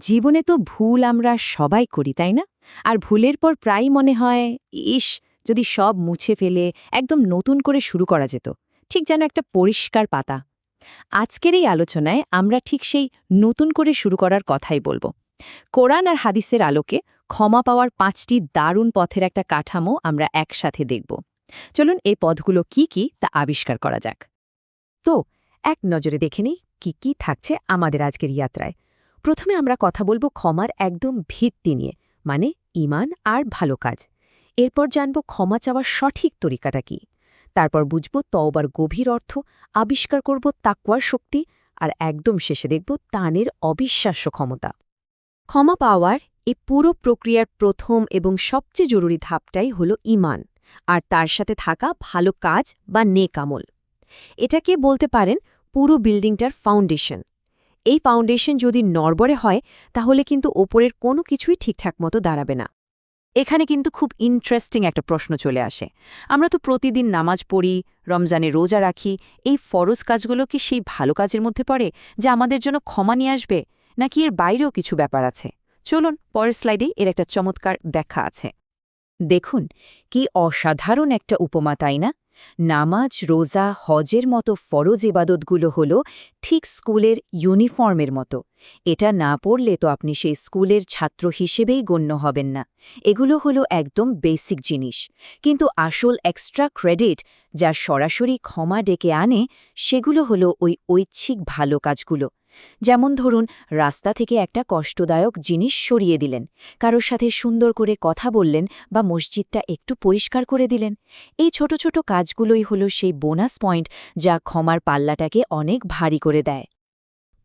জীবনে তো ভুল আমরা সবাই করি তাই না? আর ভুলের পর প্রায়ই মনে হয়, ইস, যদি সব মুছে ফেলে একদম নতুন করে শুরু করা যেত, ঠিক যেন একটা পরিষ্কার পাতা। আজকের এই আলোচনায় আমরা ঠিক সেই নতুন করে শুরু করার কথাই বলবো। কোরআন আর হাদিসের আলোকে ক্ষমা পাওয়ার ৫টি দারুণ পথের একটা কাঠামো আমরা একসাথে দেখব। চলুন এই পথগুলো কি কি তা আবিষ্কার করা যাক। তো এক নজরে দেখে নিই কি কি থাকছে আমাদের আজকের যাত্রায়। প্রথমে আমরা কথা বলবো ক্ষমার একদম ভিত্তি নিয়ে, মানে ঈমান আর ভালো কাজ। এরপর জানব ক্ষমা চাওয়ার সঠিক তরিকাটা কি। তারপর বুঝব তওবার গভীর অর্থ, আবিষ্কার করব তাকওয়ার শক্তি, আর একদম শেষে দেখব দানের অবিশ্বাস্য ক্ষমতা। ক্ষমা পাওয়ার এই পুরো প্রক্রিয়ার প্রথম এবং সবচেয়ে জরুরি ধাপটাই হল ঈমান, আর তার সাথে থাকা ভালো কাজ বা নেক আমল। এটাকে বলতে পারেন পুরো বিল্ডিংটার ফাউন্ডেশন। এই ফাউন্ডেশন যদি নড়বড়ে হয় তাহলে কিন্তু ওপরের কোনো কিছুই ঠিকঠাক মতো দাঁড়াবে না। এখানে কিন্তু খুব ইন্টারেস্টিং একটা প্রশ্ন চলে আসে। আমরা তো প্রতিদিন নামাজ পড়ি, রমজানে রোজা রাখি, এই ফরজ কাজগুলো কি সেই ভালো কাজের মধ্যে পড়ে যা আমাদের জন্য ক্ষমা নিয়ে আসবে, নাকি এর বাইরেও কিছু ব্যাপার আছে? চলুন পরের স্লাইডে এর একটা চমৎকার ব্যাখ্যা আছে। দেখুন কি অসাধারণ একটা উপমা, তাই না? নামাজ, রোজা, হজের মতো ফরজ ইবাদতগুলো হলো ঠিক স্কুলের ইউনিফর্মের মতো। এটা না পড়লে তো আপনি সেই স্কুলের ছাত্র হিসেবেই গণ্য হবেন না। এগুলো হলো একদম বেসিক জিনিস। কিন্তু আসল এক্সট্রা ক্রেডিট যা সরাসরি ক্ষমা ডেকে আনে, সেগুলো হলো ওই ঐচ্ছিক ভালো কাজগুলো। যেমন ধরুন, রাস্তা থেকে একটা কষ্টদায়ক জিনিস সরিয়ে দিলেন, কারোর সাথে সুন্দর করে কথা বললেন, বা মসজিদটা একটু পরিষ্কার করে দিলেন। এই ছোট ছোট কাজগুলোই হলো সেই বোনাস পয়েন্ট যা ক্ষমার পাল্লাটাকে অনেক ভারী করে দেয়।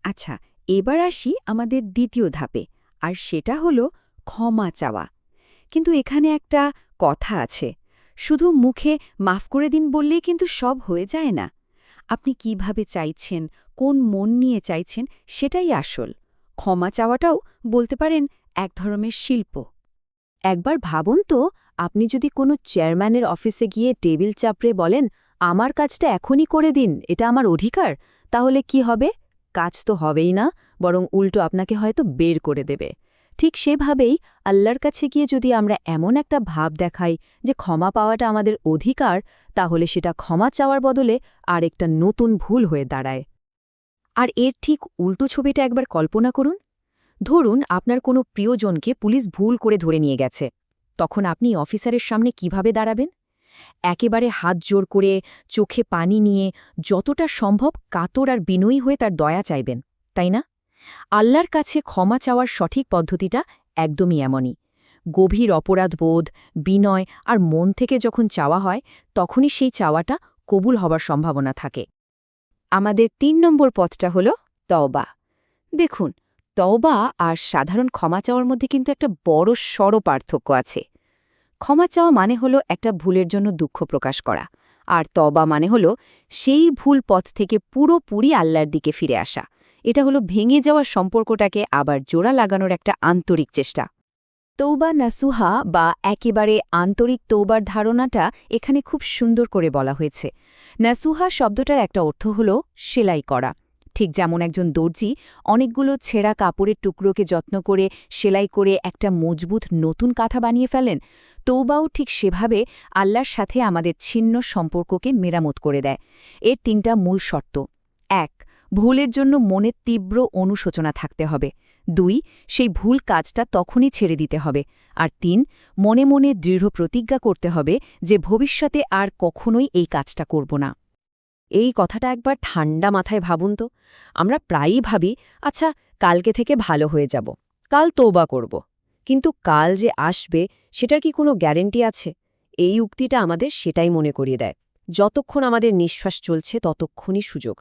আচ্ছা, এবার আসি আমাদের দ্বিতীয় ধাপে, আর সেটা হলো ক্ষমা চাওয়া। কিন্তু এখানে একটা কথা আছে, শুধু মুখে মাফ করে দিন বললেই কিন্তু সব হয়ে যায় না। আপনি কিভাবে চাইছেন, কোন মন নিয়ে চাইছেন, সেটাই আসল। ক্ষমা চাওয়াটাও বলতে পারেন এক ধরনের শিল্প। একবার ভাবুন তো, আপনি যদি কোনো চেয়ারম্যানের অফিসে গিয়ে টেবিল চাপড়ে বলেন, আমার কাজটা এখনই করে দিন, এটা আমার অধিকার, তাহলে কি হবে? কাজ তো হবেই না, বরং উল্টো আপনাকে হয়তো বের করে দেবে। ঠিক সেভাবেই আল্লাহর কাছে গিয়ে যদি আমরা এমন একটা ভাব দেখাই যে ক্ষমা পাওয়াটা আমাদের অধিকার, তাহলে সেটা ক্ষমা চাওয়ার বদলে আরেকটা নতুন ভুল হয়ে দাঁড়ায়। আর এর ঠিক উল্টো ছবিটা একবার কল্পনা করুন। ধরুন আপনার কোনো প্রিয়জনকে পুলিশ ভুল করে ধরে নিয়ে গেছে। তখন আপনি অফিসারের সামনে কিভাবে দাঁড়াবেন? একেবারে হাত জোর করে, চোখে পানি নিয়ে, যতটা সম্ভব কাতর আর বিনয়ী হয়ে তার দয়া চাইবেন, তাই না? আল্লাহর কাছে ক্ষমা চাওয়ার সঠিক পদ্ধতিটা একদমই এমনই। গভীর অপরাধবোধ, বিনয় আর মন থেকে যখন চাওয়া হয়, তখনই সেই চাওয়াটা কবুল হবার সম্ভাবনা থাকে। আমাদের ৩ নম্বর পথটা হল তওবা। দেখুন, তওবা আর সাধারণ ক্ষমা চাওয়ার মধ্যে কিন্তু একটা বড় সড় পার্থক্য আছে। ক্ষমা চাওয়া মানে হলো একটা ভুলের জন্য দুঃখ প্রকাশ করা, আর তওবা মানে হলো সেই ভুল পথ থেকে পুরোপুরি আল্লাহর দিকে ফিরে আসা। এটা হলো ভেঙে যাওয়া সম্পর্কটাকে আবার জোড়া লাগানোর একটা আন্তরিক চেষ্টা। তৌবা নাসুহা বা একেবারে আন্তরিক তৌবার ধারণাটা এখানে খুব সুন্দর করে বলা হয়েছে। নাসুহা শব্দটার একটা অর্থ হল সেলাই করা। ঠিক যেমন একজন দর্জি অনেকগুলো ছেঁড়া কাপড়ের টুকরোকে যত্ন করে সেলাই করে একটা মজবুত নতুন কাঁথা বানিয়ে ফেলেন, তৌবাও ঠিক সেভাবে আল্লাহর সাথে আমাদের ছিন্ন সম্পর্ককে মেরামত করে দেয়। এর ৩টা মূল শর্ত: ১. ভুলের জন্য মনের তীব্র অনুশোচনা থাকতে হবে। ২. সেই ভুল কাজটা তখনই ছেড়ে দিতে হবে। আর ৩. মনে মনে দৃঢ় প্রতিজ্ঞা করতে হবে যে ভবিষ্যতে আর কখনোই এই কাজটা করব না। এই কথাটা একবার ঠান্ডা মাথায় ভাবুন তো। আমরা প্রায়ই ভাবি, আচ্ছা, কালকে থেকে ভালো হয়ে যাব, কাল তওবা করব। কিন্তু কাল যে আসবে সেটার কি কোনো গ্যারেন্টি আছে? এই উক্তিটা আমাদের সেটাই মনে করিয়ে দেয়। যতক্ষণ আমাদের নিঃশ্বাস চলছে ততক্ষণই সুযোগ।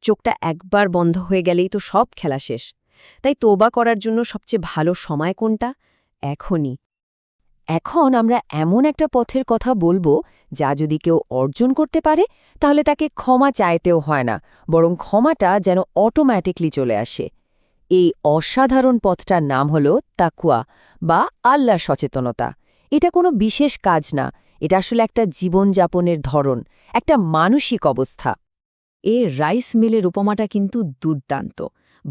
চোখটা একবার বন্ধ হয়ে গেলেই তো সব খেলা শেষ। তাই তওবা করার জন্য সবচেয়ে ভালো সময় কোনটা? এখনই। এখন আমরা এমন একটা পথের কথা বলবো যা যদি কেউ অর্জন করতে পারে, তাহলে তাকে ক্ষমা চাইতেও হয় না, বরং ক্ষমাটা যেন অটোম্যাটিকলি চলে আসে। এই অসাধারণ পথটার নাম হল তাকওয়া বা আল্লাহ সচেতনতা। এটা কোনো বিশেষ কাজ না, এটা আসলে একটা জীবনযাপনের ধরন, একটা মানসিক অবস্থা। রাইস মিলের উপমাটা কিন্তু দুর্দান্ত।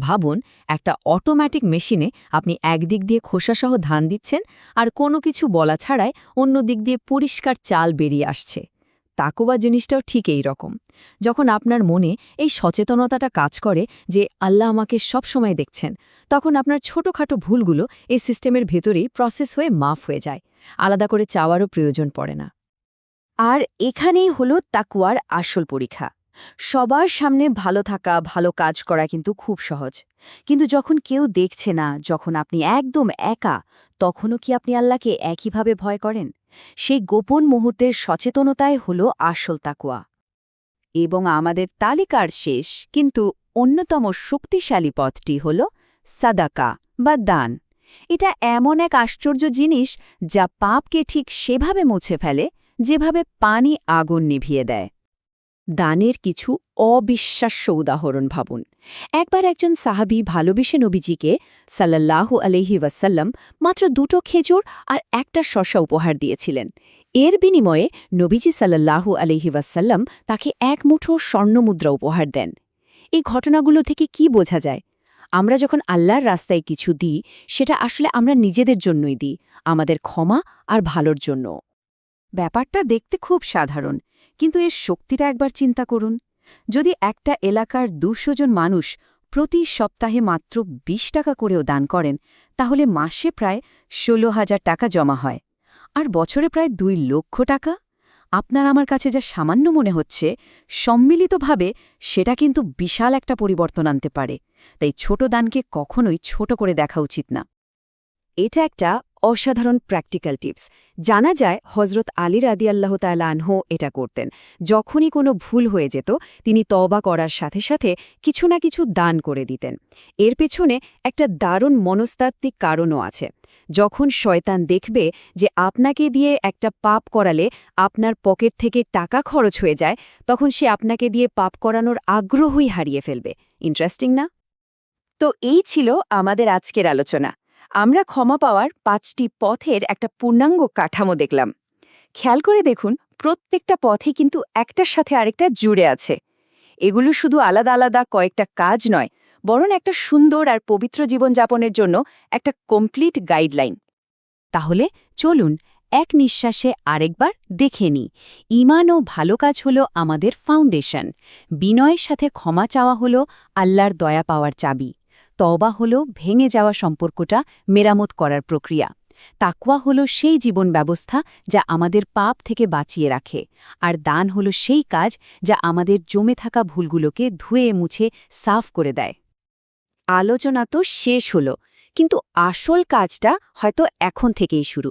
ভাবুন, একটা অটোমেটিক মেশিনে আপনি একদিক দিয়ে খোসাসহ ধান দিচ্ছেন আর কোনো কিছু বলা ছাড়াই অন্য দিক দিয়ে পরিষ্কার চাল বেরিয়ে আসছে। তাকওয়া জিনিসটাও ঠিক এই রকম। যখন আপনার মনে এই সচেতনতাটা কাজ করে যে আল্লাহ আমাকে সব সময় দেখছেন, তখন আপনার ছোটখাটো ভুলগুলো এই সিস্টেমের ভেতরেই প্রসেস হয়ে মাফ হয়ে যায়। আলাদা করে চাওয়ারও প্রয়োজন পড়ে না। আর এখানেই হলো তাকওয়ার আসল পরীক্ষা। সবার সামনে ভালো থাকা, ভালো কাজ করা কিন্তু খুব সহজ। কিন্তু যখন কেউ দেখছে না, যখন আপনি একদম একা, তখনও কি আপনি আল্লাহকে একইভাবে ভয় করেন? সেই গোপন মুহূর্তের সচেতনতাই হলো আসল তাকওয়া। এবং আমাদের তালিকার শেষ কিন্তু অন্যতম শক্তিশালী পথটি হল সাদাকা বা দান। এটা এমন এক আশ্চর্য জিনিস যা পাপকে ঠিক সেভাবে মুছে ফেলে যেভাবে পানি আগুন নিভিয়ে দেয়। দানের কিছু অবিশ্বাস্য উদাহরণ ভাবুন। একবার একজন সাহাবী ভালোবেসে নবীজিকে সাল্লাল্লাহু আলাইহি ওয়াসাল্লাম মাত্র 2টো খেজুর আর একটা শসা উপহার দিয়েছিলেন। এর বিনিময়ে নবীজি সাল্লাল্লাহু আলাইহি ওয়াসাল্লাম তাকে 1 মুঠো স্বর্ণমুদ্রা উপহার দেন। এই ঘটনাগুলো থেকে কি বোঝা যায়? আমরা যখন আল্লাহর রাস্তায় কিছু দিই, সেটা আসলে আমরা নিজেদের জন্যই দিই, আমাদের ক্ষমা আর ভালোর জন্য। ব্যাপারটা দেখতে খুব সাধারণ, কিন্তু এর শক্তিটা একবার চিন্তা করুন। যদি একটা এলাকার 200 জন মানুষ প্রতি সপ্তাহে মাত্র 20 টাকা করেও দান করেন, তাহলে মাসে প্রায় 16,000 টাকা জমা হয়। আর বছরে প্রায় 2 লক্ষ টাকা। আপনার আমার কাছে যা সামান্য মনে হচ্ছে, সম্মিলিতভাবে সেটা কিন্তু বিশাল একটা পরিবর্তন আনতে পারে। তাই ছোট দানকে কখনোই ছোট করে দেখা উচিত না। এটা একটা অসাধারণ প্র্যাকটিক্যাল টিপস। জানা যায় হজরত আলী রাদিয়াল্লাহু তাআলা আনহু এটা করতেন। যখনই কোনো ভুল হয়ে যেত, তিনি তওবা করার সাথে সাথে কিছু না কিছু দান করে দিতেন। এর পেছনে একটা দারুণ মনস্তাত্ত্বিক কারণও আছে। যখন শয়তান দেখবে যে আপনাকে দিয়ে একটা পাপ করালে আপনার পকেট থেকে টাকা খরচ হয়ে যায়, তখন সে আপনাকে দিয়ে পাপ করানোর আগ্রহই হারিয়ে ফেলবে। ইন্টারেস্টিং না? তো এই ছিল আমাদের আজকের আলোচনা। আমরা ক্ষমা পাওয়ার 5টি পথের একটা পূর্ণাঙ্গ কাঠামো দেখলাম। খেয়াল করে দেখুন, প্রত্যেকটা পথই কিন্তু একটার সাথে আরেকটা জুড়ে আছে। এগুলো শুধু আলাদা আলাদা কয়েকটা কাজ নয়, বরং একটা সুন্দর আর পবিত্র জীবনযাপনের জন্য একটা কমপ্লিট গাইডলাইন। তাহলে চলুন এক নিঃশ্বাসে আরেকবার দেখে নিই। ঈমান ও ভালো কাজ হলো আমাদের ফাউন্ডেশন। বিনয়ের সাথে ক্ষমা চাওয়া হলো আল্লাহর দয়া পাওয়ার চাবি। তওবা হলো ভেঙে যাওয়া সম্পর্কটা মেরামত করার প্রক্রিয়া। তাকওয়া হলো সেই জীবন ব্যবস্থা যা আমাদের পাপ থেকে বাঁচিয়ে রাখে। আর দান হলো সেই কাজ যা আমাদের জমে থাকা ভুলগুলোকে ধুয়ে মুছে সাফ করে দেয়। আলোচনা তো শেষ হলো, কিন্তু আসল কাজটা হয়তো এখন থেকেই শুরু।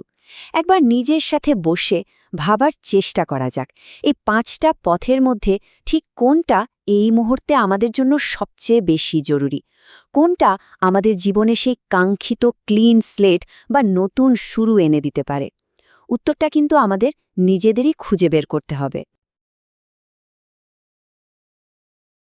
একবার নিজের সাথে বসে ভাবার চেষ্টা করা যাক, এই 5টা পথের মধ্যে ঠিক কোনটা এই মুহূর্তে আমাদের জন্য সবচেয়ে বেশি জরুরি, কোনটা আমাদের জীবনে সেই কাঙ্ক্ষিত ক্লিন স্লেট বা নতুন শুরু এনে দিতে পারে। উত্তরটা কিন্তু আমাদের নিজেদেরই খুঁজে বের করতে হবে।